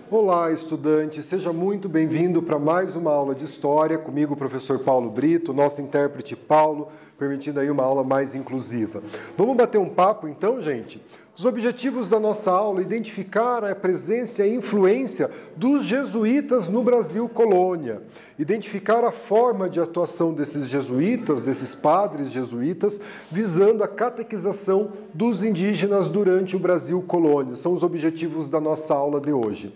Olá, estudante, seja muito bem-vindo para mais uma aula de História, comigo o professor Paulo Brito, nosso intérprete Paulo, permitindo aí uma aula mais inclusiva. Vamos bater um papo então, gente? Os objetivos da nossa aula: identificar a presença e a influência dos jesuítas no Brasil colônia, identificar a forma de atuação desses jesuítas, desses padres jesuítas, visando a catequização dos indígenas durante o Brasil colônia. São os objetivos da nossa aula de hoje.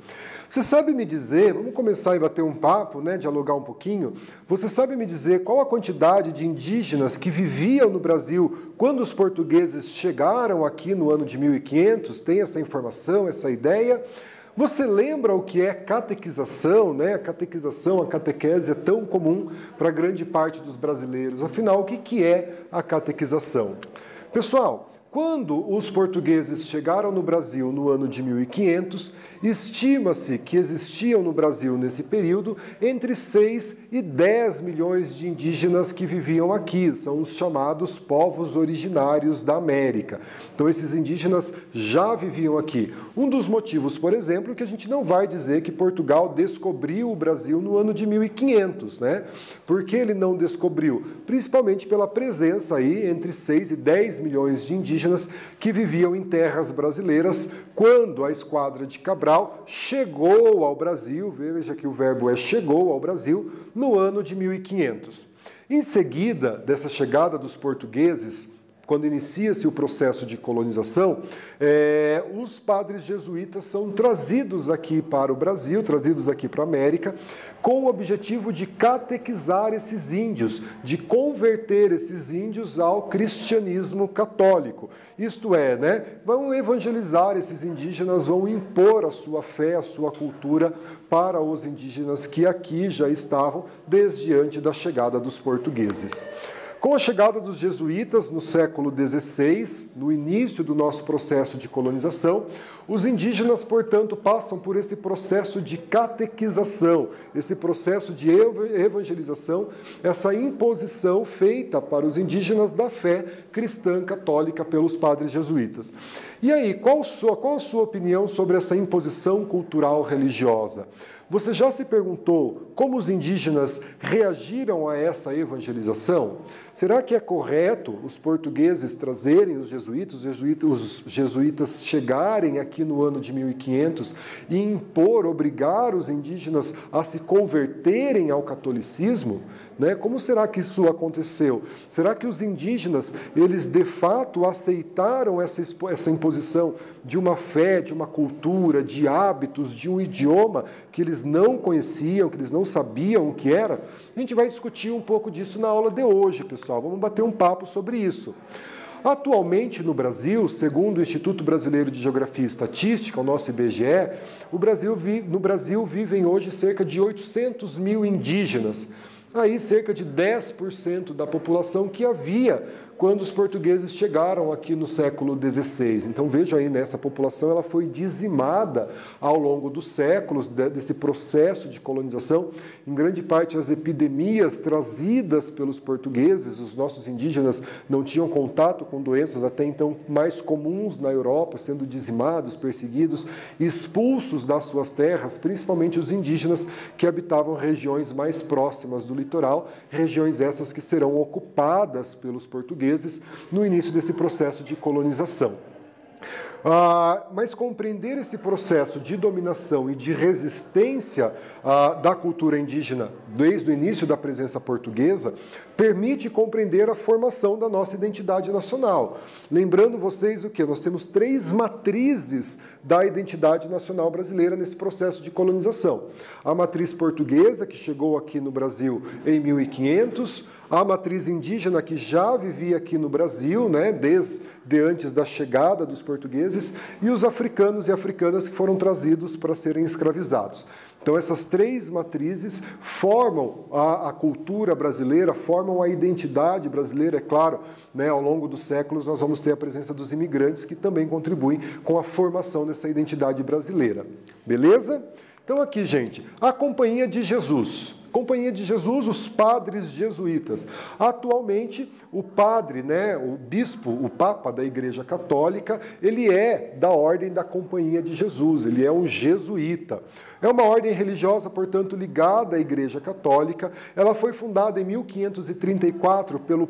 Você sabe me dizer, vamos começar a bater um papo, né, dialogar um pouquinho, você sabe me dizer qual a quantidade de indígenas que viviam no Brasil quando os portugueses chegaram aqui no ano de 1500? Tem essa informação, essa ideia? Você lembra o que é catequização, né? A catequização, a catequese é tão comum para grande parte dos brasileiros. Afinal, o que é a catequização? Pessoal, quando os portugueses chegaram no Brasil no ano de 1500, estima-se que existiam no Brasil nesse período entre 6 e 10 milhões de indígenas que viviam aqui, são os chamados povos originários da América. Então esses indígenas já viviam aqui. Um dos motivos, por exemplo, que a gente não vai dizer que Portugal descobriu o Brasil no ano de 1500, né? Por que ele não descobriu? Principalmente pela presença aí entre 6 e 10 milhões de indígenas que viviam em terras brasileiras quando a esquadra de Cabral chegou ao Brasil, veja que o verbo é chegou ao Brasil, no ano de 1500. Em seguida dessa chegada dos portugueses, quando inicia-se o processo de colonização, os padres jesuítas são trazidos aqui para o Brasil, trazidos aqui para a América, com o objetivo de catequizar esses índios, de converter esses índios ao cristianismo católico. Isto é, né, vão evangelizar esses indígenas, vão impor a sua fé, a sua cultura para os indígenas que aqui já estavam desde antes da chegada dos portugueses. Com a chegada dos jesuítas no século XVI, no início do nosso processo de colonização, os indígenas, portanto, passam por esse processo de catequização, esse processo de evangelização, essa imposição feita para os indígenas da fé cristã católica pelos padres jesuítas. E aí, qual a sua opinião sobre essa imposição cultural religiosa? Você já se perguntou como os indígenas reagiram a essa evangelização? Será que é correto os portugueses trazerem os jesuítas chegarem aqui no ano de 1500 e impor, obrigar os indígenas a se converterem ao catolicismo? Né? Como será que isso aconteceu? Será que os indígenas, eles de fato aceitaram essa imposição de uma fé, de uma cultura, de hábitos, de um idioma que eles não conheciam, que eles não sabiam o que era? A gente vai discutir um pouco disso na aula de hoje, pessoal. Vamos bater um papo sobre isso. Atualmente no Brasil, segundo o Instituto Brasileiro de Geografia e Estatística, o nosso IBGE, no Brasil vivem hoje cerca de 800 mil indígenas. Aí cerca de 10% da população que havia quando os portugueses chegaram aqui no século XVI. Então veja aí, né, essa população ela foi dizimada ao longo dos séculos desse processo de colonização. Em grande parte as epidemias trazidas pelos portugueses, os nossos indígenas não tinham contato com doenças até então mais comuns na Europa, sendo dizimados, perseguidos, expulsos das suas terras, principalmente os indígenas que habitavam regiões mais próximas do litoral, regiões essas que serão ocupadas pelos portugueses no início desse processo de colonização. Mas compreender esse processo de dominação e de resistência da cultura indígena desde o início da presença portuguesa permite compreender a formação da nossa identidade nacional. Lembrando vocês o que? Nós temos 3 matrizes da identidade nacional brasileira nesse processo de colonização. A matriz portuguesa, que chegou aqui no Brasil em 1500, a matriz indígena, que já vivia aqui no Brasil, né, desde antes da chegada dos portugueses, e os africanos e africanas que foram trazidos para serem escravizados. Então, essas 3 matrizes formam a cultura brasileira, formam a identidade brasileira, é claro, né, ao longo dos séculos nós vamos ter a presença dos imigrantes que também contribuem com a formação dessa identidade brasileira. Beleza? Então aqui, gente, a Companhia de Jesus. Companhia de Jesus, os padres jesuítas. Atualmente, o padre, o bispo, o papa da Igreja Católica, ele é da ordem da Companhia de Jesus, ele é um jesuíta. É uma ordem religiosa, portanto, ligada à Igreja Católica. Ela foi fundada em 1534 pelo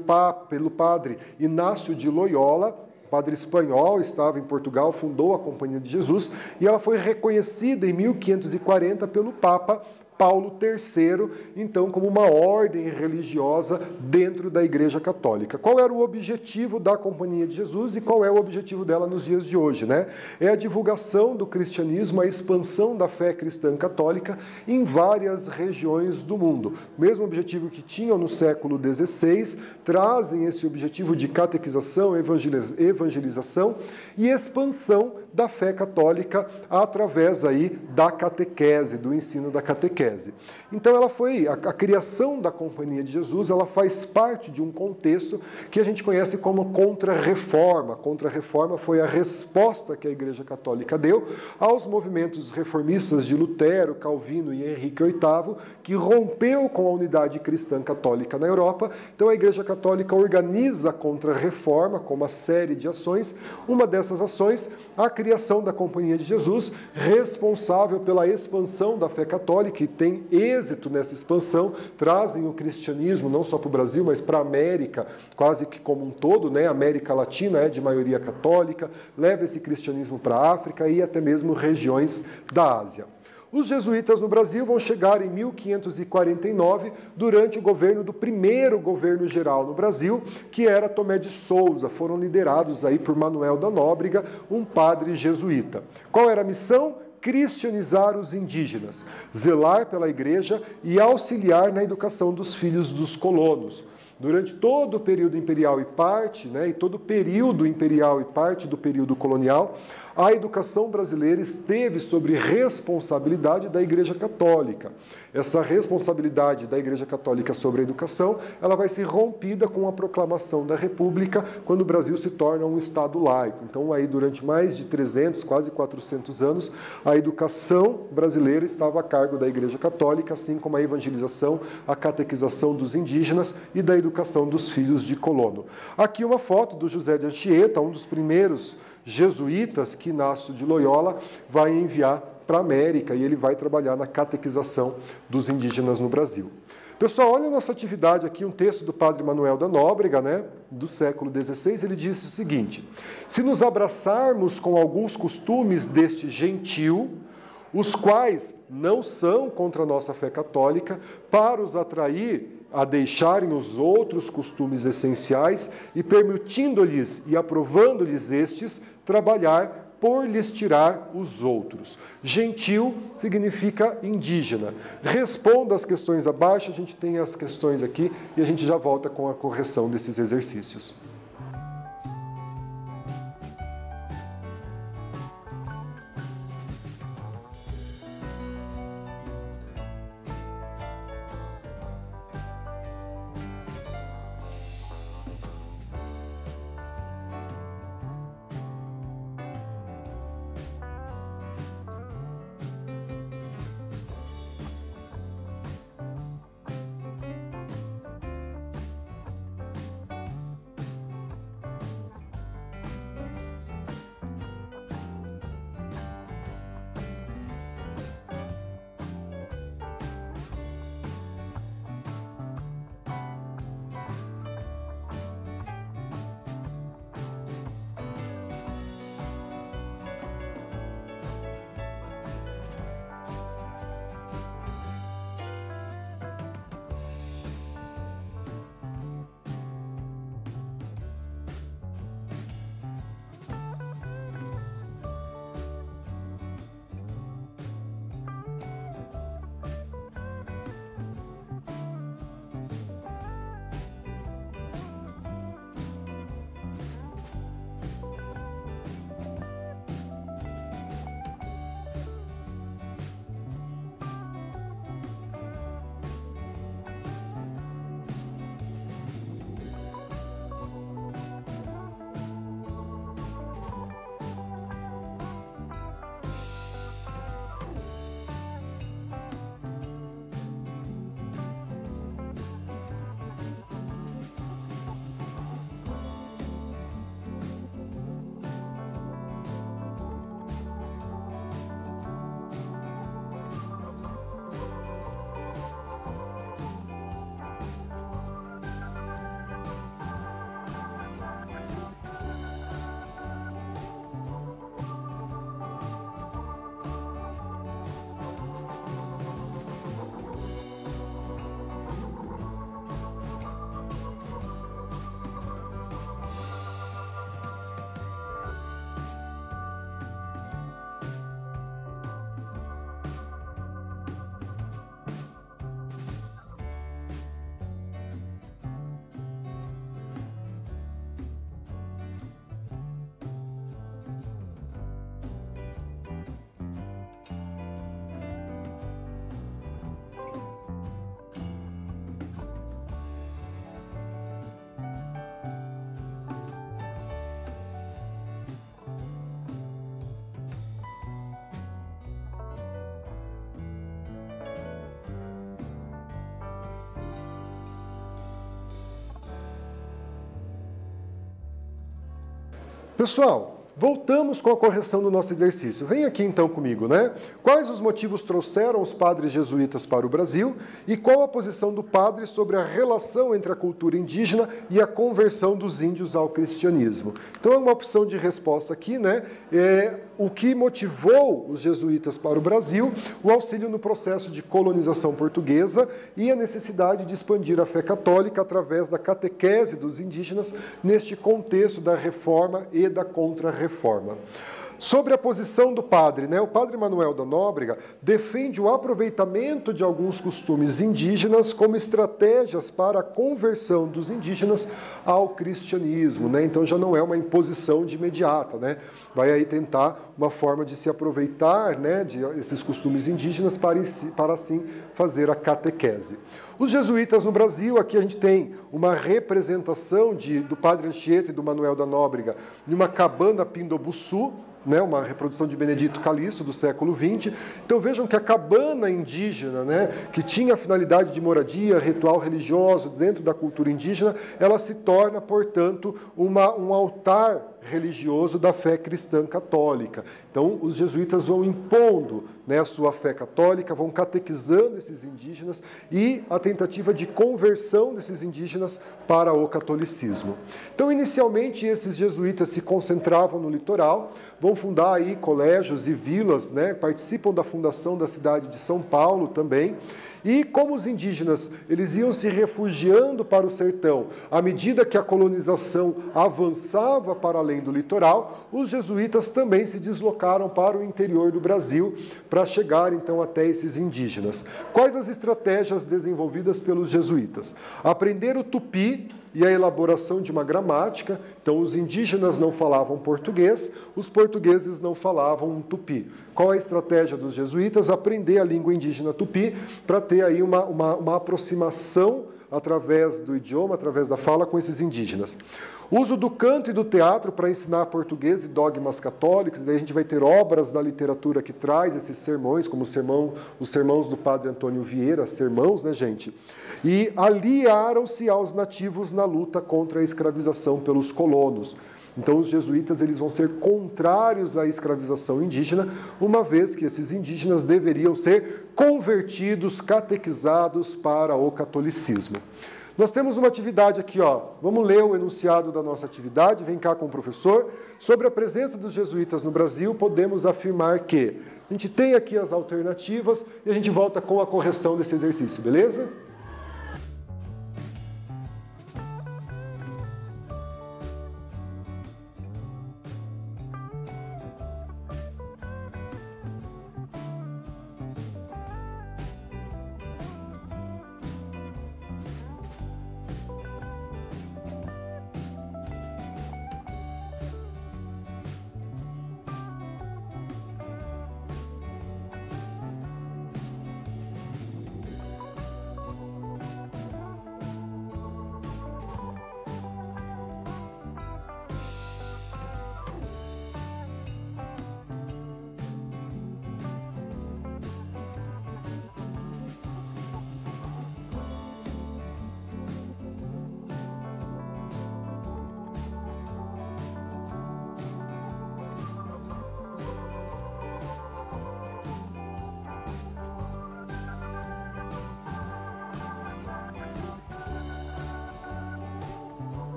padre Inácio de Loyola, padre espanhol, estava em Portugal, fundou a Companhia de Jesus, e ela foi reconhecida em 1540 pelo Papa Paulo III, então, como uma ordem religiosa dentro da Igreja Católica. Qual era o objetivo da Companhia de Jesus e qual é o objetivo dela nos dias de hoje, É a divulgação do cristianismo, a expansão da fé cristã católica em várias regiões do mundo. O mesmo objetivo que tinham no século XVI, trazem esse objetivo de catequização, evangelização e expansão da fé católica através aí da catequese, do ensino da catequese. Então a criação da Companhia de Jesus, ela faz parte de um contexto que a gente conhece como Contra-Reforma. Contra-Reforma foi a resposta que a Igreja Católica deu aos movimentos reformistas de Lutero, Calvino e Henrique VIII, que rompeu com a unidade cristã católica na Europa. Então a Igreja Católica organiza a Contra-Reforma com uma série de ações. Uma dessas ações, a criação da Companhia de Jesus, responsável pela expansão da fé católica, e tem êxito nessa expansão, trazem o cristianismo não só para o Brasil, mas para a América, quase que como um todo, A América Latina é de maioria católica, leva esse cristianismo para a África e até mesmo regiões da Ásia. Os jesuítas no Brasil vão chegar em 1549, durante o governo do primeiro governo geral no Brasil, que era Tomé de Souza. Foram liderados aí por Manuel da Nóbrega, um padre jesuíta. Qual era a missão? Cristianizar os indígenas, zelar pela igreja e auxiliar na educação dos filhos dos colonos. Durante todo o período imperial e parte do período colonial, a educação brasileira esteve sob responsabilidade da Igreja Católica. Essa responsabilidade da Igreja Católica sobre a educação, ela vai ser rompida com a proclamação da República, quando o Brasil se torna um Estado laico. Então, aí, durante mais de 300, quase 400 anos, a educação brasileira estava a cargo da Igreja Católica, assim como a evangelização, a catequização dos indígenas e da educação dos filhos de colono. Aqui uma foto do José de Anchieta, um dos primeiros jesuítas que Inácio de Loyola vai enviar para a América, e ele vai trabalhar na catequização dos indígenas no Brasil. Pessoal, olha a nossa atividade aqui, um texto do padre Manuel da Nóbrega, do século XVI, ele disse o seguinte: se nos abraçarmos com alguns costumes deste gentil, os quais não são contra a nossa fé católica, para os atrair a deixarem os outros costumes essenciais e permitindo-lhes e aprovando-lhes estes, trabalhar por lhes tirar os outros. Gentil significa indígena. Responda às questões abaixo, a gente tem as questões aqui e a gente já volta com a correção desses exercícios. Pessoal, voltamos com a correção do nosso exercício. Vem aqui então comigo, né? Quais os motivos trouxeram os padres jesuítas para o Brasil e qual a posição do padre sobre a relação entre a cultura indígena e a conversão dos índios ao cristianismo? Então é uma opção de resposta aqui, né? O que motivou os jesuítas para o Brasil, o auxílio no processo de colonização portuguesa e a necessidade de expandir a fé católica através da catequese dos indígenas neste contexto da reforma e da contra-reforma. Sobre a posição do padre, né? O padre Manuel da Nóbrega defende o aproveitamento de alguns costumes indígenas como estratégias para a conversão dos indígenas ao cristianismo, né? Então já não é uma imposição de imediata, né? Vai aí tentar uma forma de se aproveitar, né, de esses costumes indígenas para assim fazer a catequese. Os jesuítas no Brasil, aqui a gente tem uma representação do padre Anchieta e do Manuel da Nóbrega em uma cabana Pindobuçu, né, uma reprodução de Benedito Calixto do século XX. Então vejam que a cabana indígena, né, que tinha a finalidade de moradia, ritual religioso dentro da cultura indígena, ela se torna, portanto, um altar religioso da fé cristã católica. Então os jesuítas vão impondo, né, a sua fé católica, vão catequizando esses indígenas e a tentativa de conversão desses indígenas para o catolicismo. Então inicialmente esses jesuítas se concentravam no litoral, vão fundar aí colégios e vilas, né, participam da fundação da cidade de São Paulo também. E como os indígenas eles iam se refugiando para o sertão, à medida que a colonização avançava para além do litoral, os jesuítas também se deslocaram para o interior do Brasil para chegar então até esses indígenas. Quais as estratégias desenvolvidas pelos jesuítas? Aprender o tupi e a elaboração de uma gramática. Então, os indígenas não falavam português, os portugueses não falavam tupi. Qual a estratégia dos jesuítas? Aprender a língua indígena tupi para ter aí uma aproximação através do idioma, através da fala com esses indígenas. Uso do canto e do teatro para ensinar português e dogmas católicos, daí a gente vai ter obras da literatura que traz esses sermões, como os sermãos do padre Antônio Vieira, sermãos, né, gente? E aliaram-se aos nativos na luta contra a escravização pelos colonos. Então os jesuítas eles vão ser contrários à escravização indígena, uma vez que esses indígenas deveriam ser convertidos, catequizados para o catolicismo. Nós temos uma atividade aqui, ó. Vamos ler o enunciado da nossa atividade, vem cá com o professor. Sobre a presença dos jesuítas no Brasil, podemos afirmar que a gente tem aqui as alternativas e a gente volta com a correção desse exercício, beleza?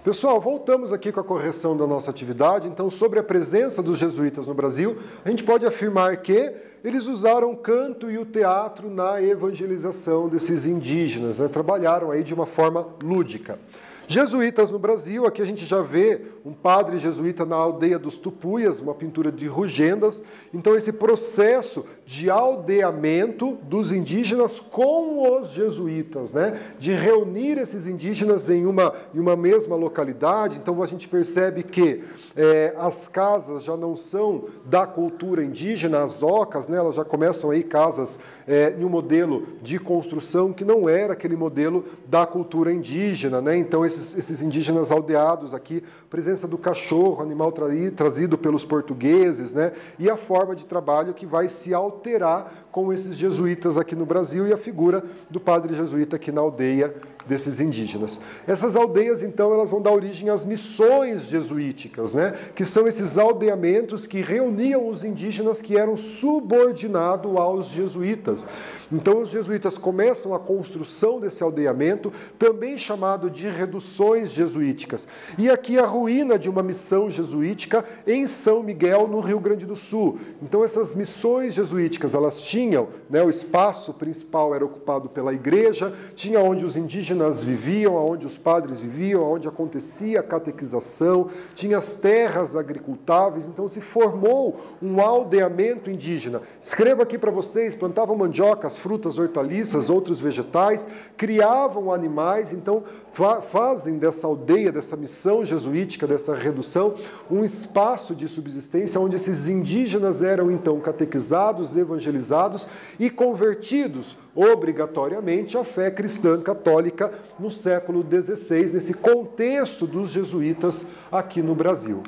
Pessoal, voltamos aqui com a correção da nossa atividade. Então, sobre a presença dos jesuítas no Brasil, a gente pode afirmar que eles usaram o canto e o teatro na evangelização desses indígenas, né? Trabalharam aí de uma forma lúdica. Jesuítas no Brasil, aqui a gente já vê um padre jesuíta na aldeia dos Tupuias, uma pintura de Rugendas. Então, esse processo de aldeamento dos indígenas com os jesuítas, né? De reunir esses indígenas em uma mesma localidade. Então, a gente percebe que as casas já não são da cultura indígena, as ocas, né? Elas já começam aí casas em um modelo de construção que não era aquele modelo da cultura indígena, né? Então, esses indígenas aldeados aqui, presença do cachorro, animal trazido pelos portugueses, né? E a forma de trabalho que vai se alterar com esses jesuítas aqui no Brasil e a figura do padre jesuíta aqui na aldeia desses indígenas. Essas aldeias, então, elas vão dar origem às missões jesuíticas, né? Que são esses aldeamentos que reuniam os indígenas que eram subordinados aos jesuítas. Então, os jesuítas começam a construção desse aldeamento, também chamado de reduções jesuíticas. E aqui a ruína de uma missão jesuítica em São Miguel, no Rio Grande do Sul. Então, essas missões jesuíticas, elas tinham, né, o espaço principal era ocupado pela igreja, tinha onde os indígenas viviam, onde os padres viviam, onde acontecia a catequização, tinha as terras agricultáveis, então se formou um aldeamento indígena. Escreva aqui para vocês, plantavam mandiocas, frutas, hortaliças, outros vegetais, criavam animais, então fazem dessa aldeia, dessa missão jesuítica, dessa redução, um espaço de subsistência onde esses indígenas eram então catequizados, evangelizados e convertidos obrigatoriamente à fé cristã católica no século XVI, nesse contexto dos jesuítas aqui no Brasil.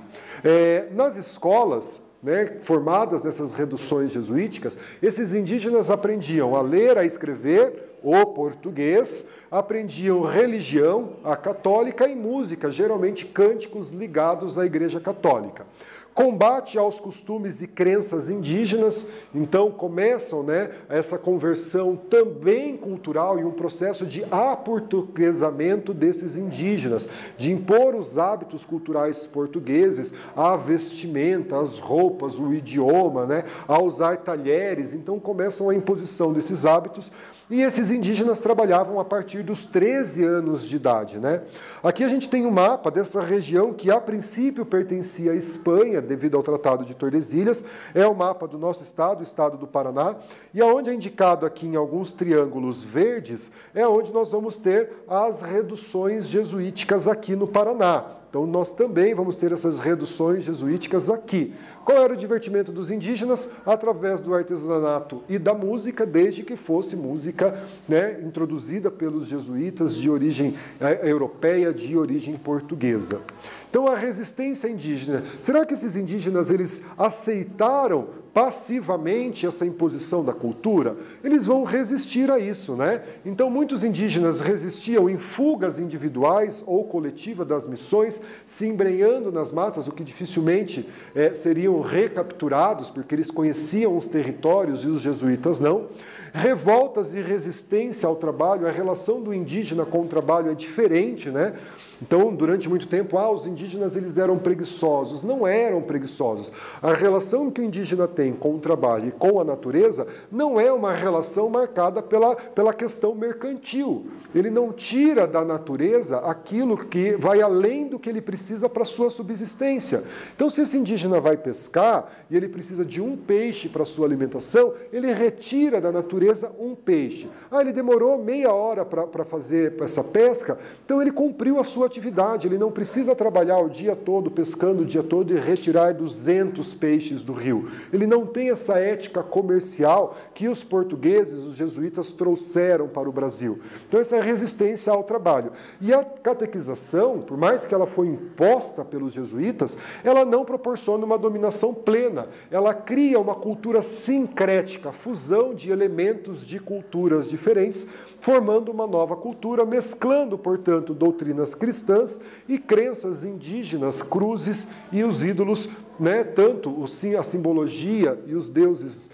Nas escolas, né, formadas nessas reduções jesuíticas, esses indígenas aprendiam a ler, a escrever o português, aprendiam religião, a católica, e música, geralmente cânticos ligados à Igreja Católica. Combate aos costumes e crenças indígenas, então começam, né, essa conversão também cultural e um processo de aportuguesamento desses indígenas, de impor os hábitos culturais portugueses, a vestimenta, as roupas, o idioma, né, a usar talheres, então começam a imposição desses hábitos. E esses indígenas trabalhavam a partir dos 13 anos de idade, né? Aqui a gente tem um mapa dessa região que a princípio pertencia à Espanha, devido ao Tratado de Tordesilhas. É o mapa do nosso estado, o estado do Paraná, e aonde é indicado aqui em alguns triângulos verdes, é onde nós vamos ter as reduções jesuíticas aqui no Paraná. Então, nós também vamos ter essas reduções jesuíticas aqui. Qual era o divertimento dos indígenas? Através do artesanato e da música, desde que fosse música, né, introduzida pelos jesuítas de origem europeia, de origem portuguesa. Então, a resistência indígena. Será que esses indígenas eles aceitaram passivamente essa imposição da cultura? Eles vão resistir a isso, né? Então, muitos indígenas resistiam em fugas individuais ou coletivas das missões, se embrenhando nas matas, o que dificilmente seriam recapturados, porque eles conheciam os territórios e os jesuítas não. Revoltas e resistência ao trabalho, a relação do indígena com o trabalho é diferente, né? Então, durante muito tempo, os indígenas eles eram preguiçosos. Não eram preguiçosos. A relação que o indígena tem com o trabalho e com a natureza não é uma relação marcada pela questão mercantil. Ele não tira da natureza aquilo que vai além do que ele precisa para a sua subsistência. Então, se esse indígena vai pescar e ele precisa de um peixe para a sua alimentação, ele retira da natureza um peixe. Ele demorou meia hora para fazer essa pesca, então ele cumpriu a sua atividade, ele não precisa trabalhar o dia todo, pescando o dia todo e retirar 200 peixes do rio. Ele não tem essa ética comercial que os portugueses, os jesuítas trouxeram para o Brasil. Então essa é a resistência ao trabalho. E a catequização, por mais que ela foi imposta pelos jesuítas, ela não proporciona uma dominação plena. Ela cria uma cultura sincrética, fusão de elementos de culturas diferentes, formando uma nova cultura, mesclando, portanto, doutrinas cristãs e crenças indígenas, cruzes e os ídolos né, tanto a simbologia e os deuses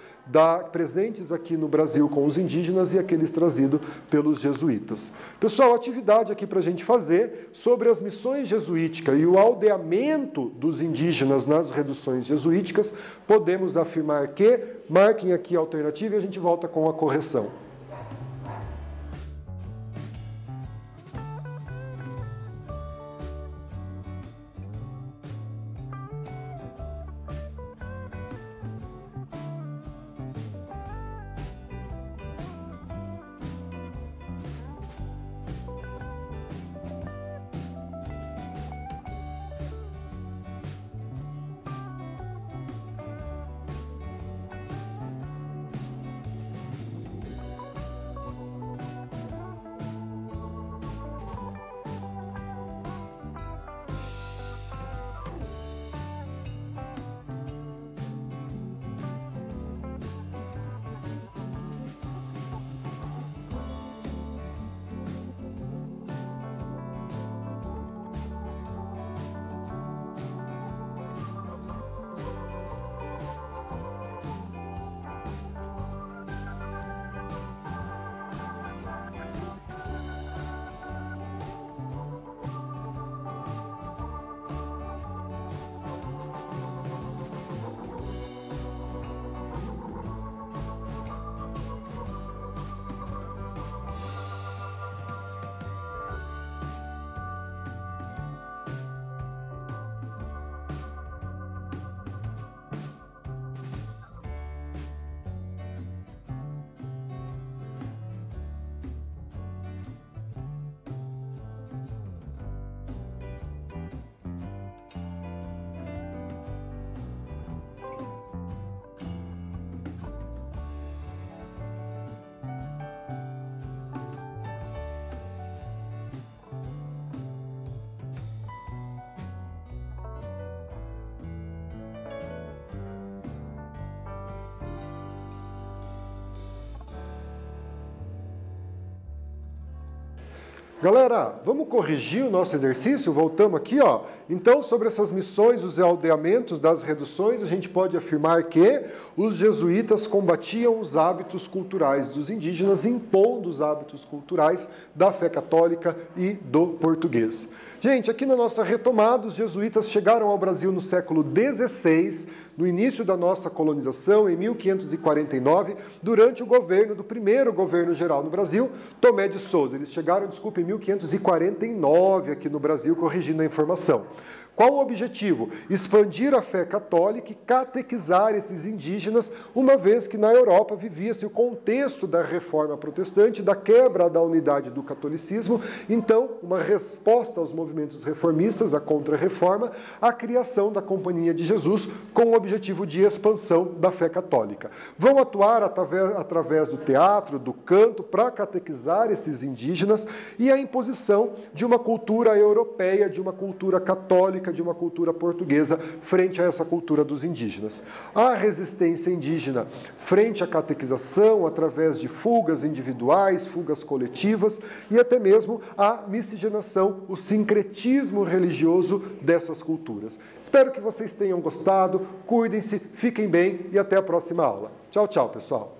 presentes aqui no Brasil com os indígenas e aqueles trazidos pelos jesuítas. Pessoal, atividade aqui para a gente fazer sobre as missões jesuíticas e o aldeamento dos indígenas nas reduções jesuíticas, podemos afirmar que, marquem aqui a alternativa e a gente volta com a correção. Galera, vamos corrigir o nosso exercício? Voltamos aqui, ó. Então, sobre essas missões, os aldeamentos das reduções, a gente pode afirmar que os jesuítas combatiam os hábitos culturais dos indígenas, impondo os hábitos culturais da fé católica e do português. Gente, aqui na nossa retomada, os jesuítas chegaram ao Brasil no século XVI, no início da nossa colonização, em 1549, durante o governo do primeiro governo geral no Brasil, Tomé de Souza. Eles chegaram, desculpa, em 1549 aqui no Brasil, corrigindo a informação. Qual o objetivo? Expandir a fé católica e catequizar esses indígenas, uma vez que na Europa vivia-se o contexto da reforma protestante, da quebra da unidade do catolicismo. Então, uma resposta aos movimentos reformistas, a contra-reforma, a criação da Companhia de Jesus com o objetivo de expansão da fé católica. Vão atuar através do teatro, do canto, para catequizar esses indígenas e a imposição de uma cultura europeia, de uma cultura católica, de uma cultura portuguesa frente a essa cultura dos indígenas. A resistência indígena frente à catequização através de fugas individuais, fugas coletivas e até mesmo a miscigenação, o sincretismo religioso dessas culturas. Espero que vocês tenham gostado, cuidem-se, fiquem bem e até a próxima aula. Tchau, tchau, pessoal!